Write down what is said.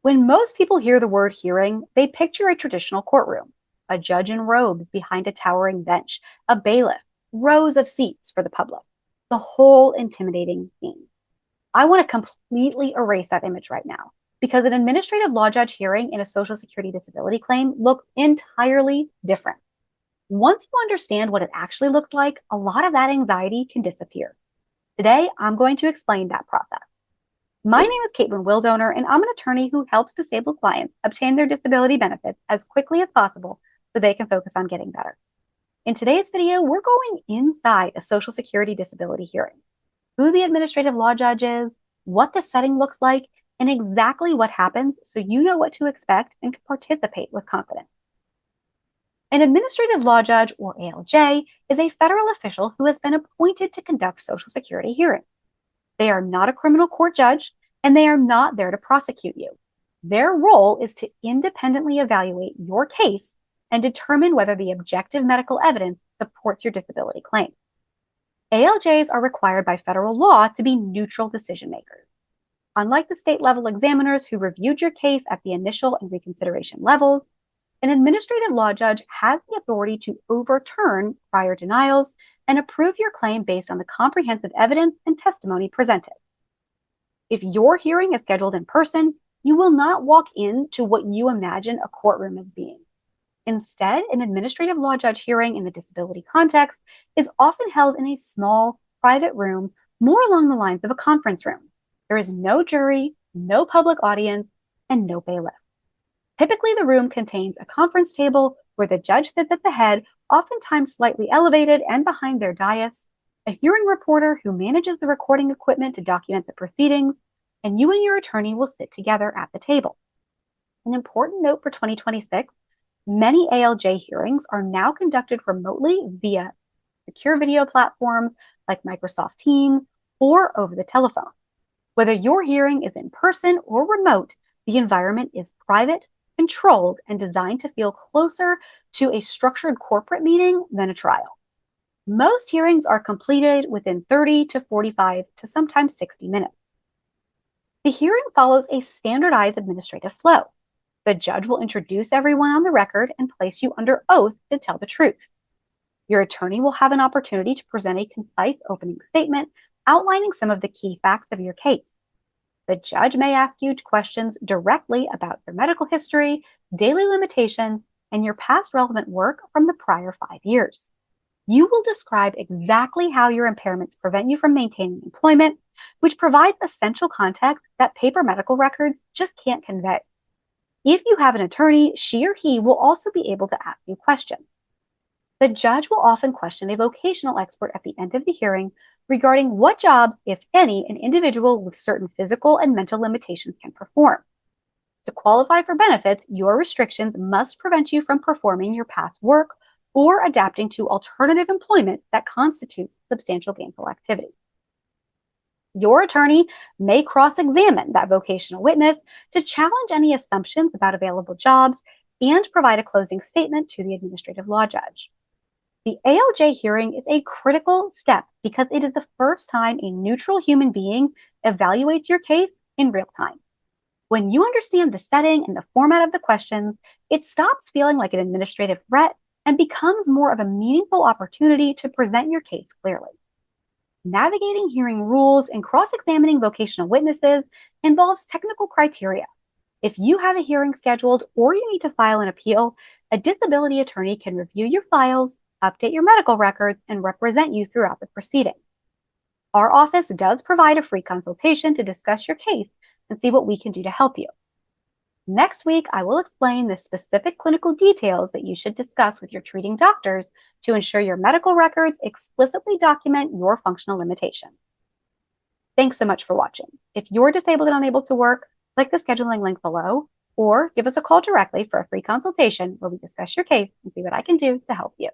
When most people hear the word hearing, they picture a traditional courtroom, a judge in robes behind a towering bench, a bailiff, rows of seats for the public, the whole intimidating scene. I want to completely erase that image right now because an administrative law judge hearing in a Social Security disability claim looks entirely different. Once you understand what it actually looks like, a lot of that anxiety can disappear. Today, I'm going to explain that process. My name is Kaitlin Wildoner, and I'm an attorney who helps disabled clients obtain their disability benefits as quickly as possible so they can focus on getting better. In today's video, we're going inside a Social Security disability hearing, who the administrative law judge is, what the setting looks like, and exactly what happens so you know what to expect and can participate with confidence. An administrative law judge, or ALJ, is a federal official who has been appointed to conduct Social Security hearings. They are not a criminal court judge, and they are not there to prosecute you. Their role is to independently evaluate your case and determine whether the objective medical evidence supports your disability claim. ALJs are required by federal law to be neutral decision makers. Unlike the state level examiners who reviewed your case at the initial and reconsideration levels, an administrative law judge has the authority to overturn prior denials and approve your claim based on the comprehensive evidence and testimony presented. If your hearing is scheduled in person, you will not walk into what you imagine a courtroom as being. Instead, an administrative law judge hearing in the disability context is often held in a small, private room, more along the lines of a conference room. There is no jury, no public audience, and no bailiff. Typically, the room contains a conference table where the judge sits at the head, oftentimes slightly elevated and behind their dais, a hearing reporter who manages the recording equipment to document the proceedings, and you and your attorney will sit together at the table. An important note for 2026, many ALJ hearings are now conducted remotely via secure video platforms like Microsoft Teams or over the telephone. Whether your hearing is in person or remote, the environment is private, controlled, and designed to feel closer to a structured corporate meeting than a trial. Most hearings are completed within 30 to 45 to sometimes 60 minutes. The hearing follows a standardized administrative flow. The judge will introduce everyone on the record and place you under oath to tell the truth. Your attorney will have an opportunity to present a concise opening statement outlining some of the key facts of your case. The judge may ask you questions directly about your medical history, daily limitations, and your past relevant work from the prior 5 years. You will describe exactly how your impairments prevent you from maintaining employment, which provides essential context that paper medical records just can't convey. If you have an attorney, she or he will also be able to ask you questions. The judge will often question a vocational expert at the end of the hearing regarding what job, if any, an individual with certain physical and mental limitations can perform. To qualify for benefits, your restrictions must prevent you from performing your past work or adapting to alternative employment that constitutes substantial gainful activity. Your attorney may cross-examine that vocational witness to challenge any assumptions about available jobs and provide a closing statement to the administrative law judge. The ALJ hearing is a critical step because it is the first time a neutral human being evaluates your case in real time. When you understand the setting and the format of the questions, it stops feeling like an administrative threat and becomes more of a meaningful opportunity to present your case clearly. Navigating hearing rules and cross-examining vocational witnesses involves technical criteria. If you have a hearing scheduled or you need to file an appeal, a disability attorney can review your files, update your medical records, and represent you throughout the proceeding. Our office does provide a free consultation to discuss your case and see what we can do to help you. Next week, I will explain the specific clinical details that you should discuss with your treating doctors to ensure your medical records explicitly document your functional limitations. Thanks so much for watching. If you're disabled and unable to work, click the scheduling link below or give us a call directly for a free consultation where we discuss your case and see what I can do to help you.